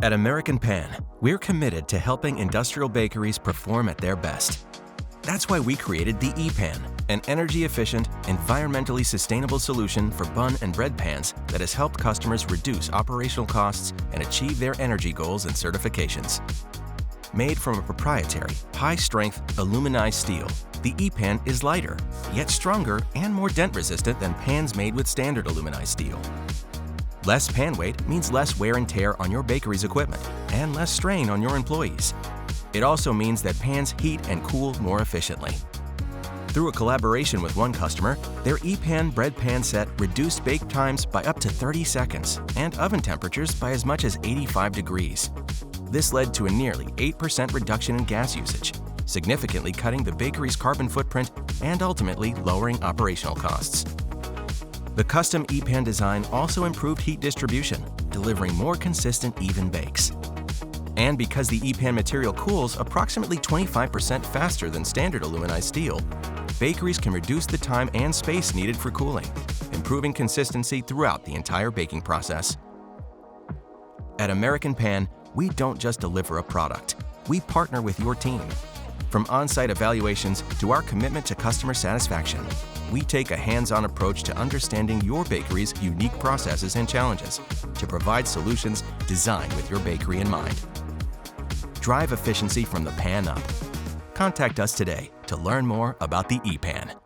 At American Pan, we're committed to helping industrial bakeries perform at their best. That's why we created the ePAN, an energy-efficient, environmentally sustainable solution for bun and bread pans that has helped customers reduce operational costs and achieve their energy goals and certifications. Made from a proprietary, high-strength aluminized steel, the ePAN is lighter, yet stronger and more dent-resistant than pans made with standard aluminized steel. Less pan weight means less wear and tear on your bakery's equipment and less strain on your employees. It also means that pans heat and cool more efficiently. Through a collaboration with one customer, their ePAN bread pan set reduced bake times by up to 30 seconds and oven temperatures by as much as 85 degrees. This led to a nearly 8% reduction in gas usage, significantly cutting the bakery's carbon footprint and ultimately lowering operational costs. The custom ePAN design also improved heat distribution, delivering more consistent, even bakes. And because the ePAN material cools approximately 25% faster than standard aluminized steel, bakeries can reduce the time and space needed for cooling, improving consistency throughout the entire baking process. At American Pan, we don't just deliver a product, we partner with your team. From on-site evaluations to our commitment to customer satisfaction, we take a hands-on approach to understanding your bakery's unique processes and challenges to provide solutions designed with your bakery in mind. Drive efficiency from the pan up. Contact us today to learn more about the ePAN.